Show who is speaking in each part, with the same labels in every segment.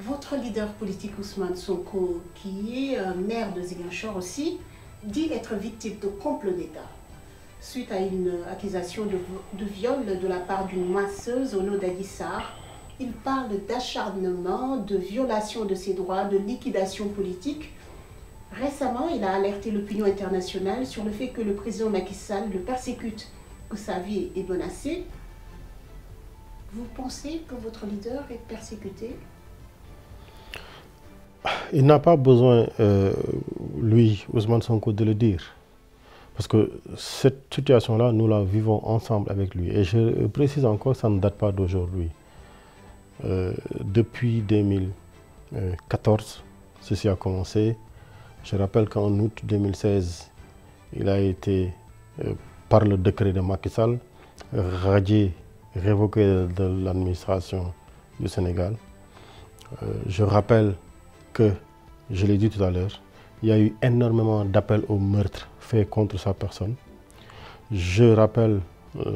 Speaker 1: Votre leader politique Ousmane Sonko, qui est maire de Ziguinchor aussi, dit être victime de complot d'État suite à une accusation de viol de la part d'une masseuse au nom d'Adji Sarr. Il parle d'acharnement, de violation de ses droits, de liquidation politique. Récemment, il a alerté l'opinion internationale sur le fait que le président Macky Sall le persécute, que sa vie est menacée. Vous pensez que votre leader est persécuté?
Speaker 2: Il n'a pas besoin, lui, Ousmane Sonko, de le dire. Parce que cette situation-là, nous la vivons ensemble avec lui. Et je précise encore, ça ne date pas d'aujourd'hui. Depuis 2014, ceci a commencé. Je rappelle qu'en août 2016, il a été, par le décret de Macky Sall, radié, révoqué de l'administration du Sénégal. Je rappelle que, je l'ai dit tout à l'heure, il y a eu énormément d'appels au meurtre faits contre sa personne. Je rappelle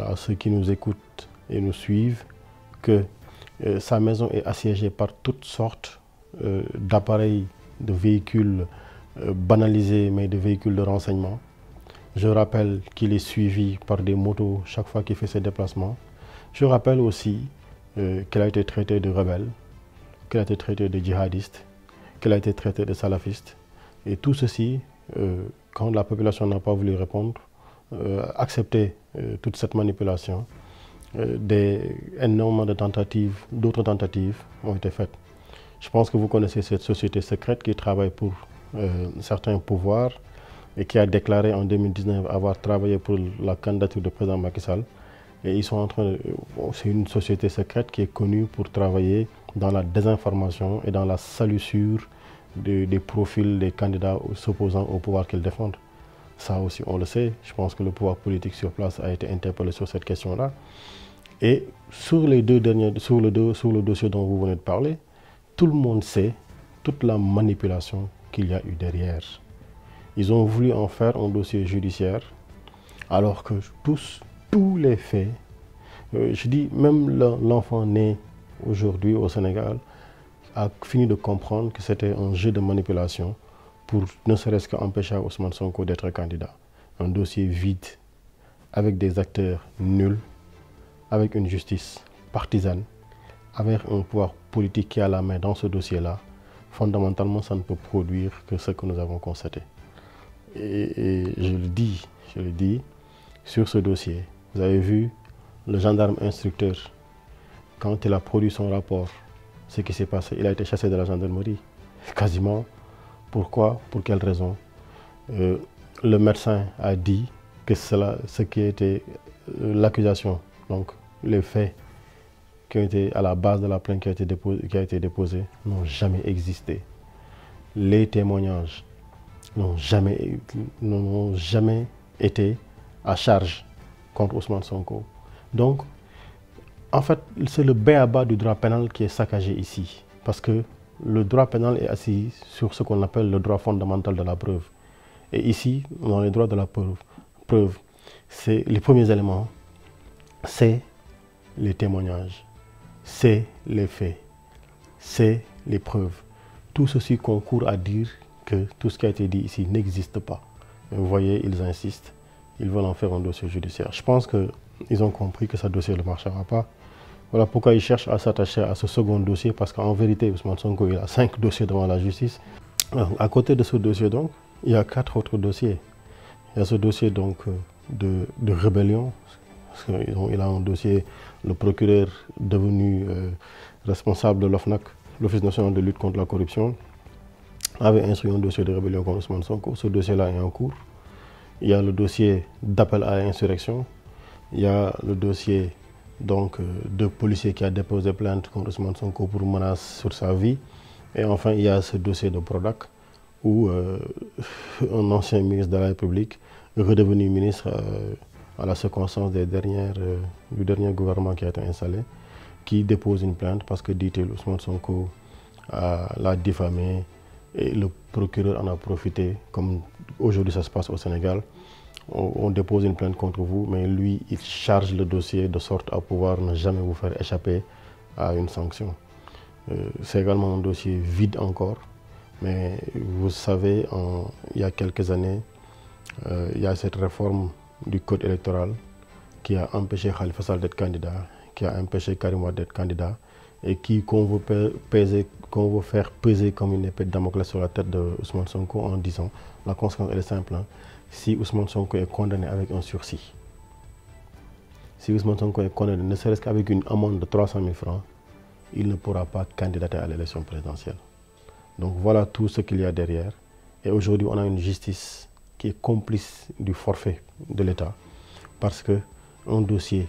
Speaker 2: à ceux qui nous écoutent et nous suivent que sa maison est assiégée par toutes sortes d'appareils, de véhicules banalisés, mais de véhicules de renseignement. Je rappelle qu'il est suivi par des motos chaque fois qu'il fait ses déplacements. Je rappelle aussi qu'il a été traité de rebelle, qu'il a été traité de djihadiste, qu'il a été traité de salafiste. Et tout ceci, quand la population n'a pas voulu répondre, accepter toute cette manipulation, énormément de tentatives, d'autres tentatives ont été faites. Je pense que vous connaissez cette société secrète qui travaille pour certains pouvoirs et qui a déclaré en 2019 avoir travaillé pour la candidature du président Macky Sall. Et ils sont en train de... C'est une société secrète qui est connue pour travailler dans la désinformation et dans la salissure des profils des candidats s'opposant au pouvoir qu'ils défendent. Ça aussi, on le sait. Je pense que le pouvoir politique sur place a été interpellé sur cette question-là. Et sur les deux derniers, sur le dossier dont vous venez de parler, tout le monde sait toute la manipulation qu'il y a eu derrière. Ils ont voulu en faire un dossier judiciaire, alors que tous les faits, je dis même l'enfant né aujourd'hui au Sénégal, a fini de comprendre que c'était un jeu de manipulation pour ne serait-ce qu'empêcher Ousmane Sonko d'être candidat. Un dossier vide, avec des acteurs nuls, avec une justice partisane, avec un pouvoir politique qui a la main dans ce dossier-là. Fondamentalement, ça ne peut produire que ce que nous avons constaté. Et je le dis, sur ce dossier, vous avez vu le gendarme instructeur, quand il a produit son rapport, ce qui s'est passé, il a été chassé de la gendarmerie, quasiment. Pourquoi? Pour quelle raison? Le médecin a dit que ce qui était l'accusation, donc les faits qui ont été à la base de la plainte qui a été déposée, n'ont jamais existé. Les témoignages n'ont jamais été à charge contre Ousmane Sonko. Donc, en fait, c'est le b.a.-ba du droit pénal qui est saccagé ici. Parce que le droit pénal est assis sur ce qu'on appelle le droit fondamental de la preuve. Et ici, dans les droits de la preuve, c'est les premiers éléments, c'est les témoignages, c'est les faits, c'est les preuves. Tout ceci concourt à dire que tout ce qui a été dit ici n'existe pas. Et vous voyez, ils insistent, ils veulent en faire un dossier judiciaire. Je pense qu'ils ont compris que ce dossier ne marchera pas. Voilà pourquoi ils cherchent à s'attacher à ce second dossier, parce qu'en vérité, Ousmane Sonko, il a 5 dossiers devant la justice. Alors, à côté de ce dossier, donc, il y a 4 autres dossiers. Il y a ce dossier donc, de rébellion. Il a un dossier, le procureur devenu responsable de l'OFNAC, l'Office national de lutte contre la corruption, avait instruit un dossier de rébellion contre Ousmane Sonko. Ce dossier-là est en cours. Il y a le dossier d'appel à l'insurrection. Il y a le dossier donc, de policier qui a déposé plainte contre Ousmane Sonko pour menace sur sa vie. Et enfin, il y a ce dossier de Prodac, où un ancien ministre de la République, redevenu ministre à la circonstance du dernier gouvernement qui a été installé, qui dépose une plainte parce que, dit-il, Ousmane Sonko l'a diffamé et le procureur en a profité, comme aujourd'hui ça se passe au Sénégal. On dépose une plainte contre vous, mais lui, il charge le dossier de sorte à pouvoir ne jamais vous faire échapper à une sanction. C'est également un dossier vide encore. Mais vous savez, il y a quelques années, il y a cette réforme du code électoral qui a empêché Khalifa Sall d'être candidat, qui a empêché Karim Wade d'être candidat et qu'on veut faire peser comme une épée de Damoclès sur la tête de Ousmane Sonko en disant, la conséquence elle est simple, hein, si Ousmane Sonko est condamné avec un sursis, si Ousmane Sonko est condamné ne serait-ce qu'avec une amende de 300 000 francs, il ne pourra pas candidater à l'élection présidentielle. Donc voilà tout ce qu'il y a derrière. Et aujourd'hui, on a une justice qui est complice du forfait de l'État. Parce qu'un dossier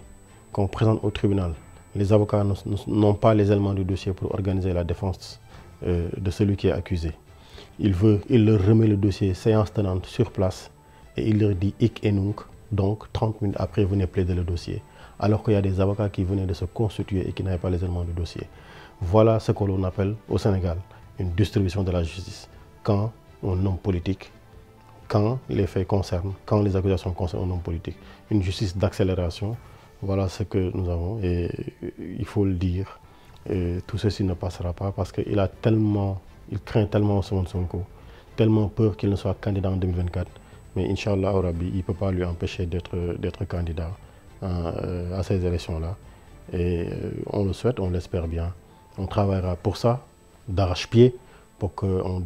Speaker 2: qu'on présente au tribunal, les avocats n'ont pas les éléments du dossier pour organiser la défense de celui qui est accusé. Il leur remet le dossier séance tenante sur place et il leur dit hic et nunc, donc 30 minutes après venez plaider le dossier. Alors qu'il y a des avocats qui venaient de se constituer et qui n'avaient pas les éléments du dossier. Voilà ce que l'on appelle au Sénégal une distribution de la justice. Quand un homme politique, quand les faits concernent, quand les accusations concernent un homme politique, une justice d'accélération, voilà ce que nous avons et il faut le dire, tout ceci ne passera pas parce qu'il craint tellement Ousmane Sonko, tellement peur qu'il ne soit candidat en 2024, mais Inch'Allah Rabbi, il ne peut pas lui empêcher d'être candidat à ces élections-là et on le souhaite, on l'espère bien, on travaillera pour ça, d'arrache-pied, pour qu'on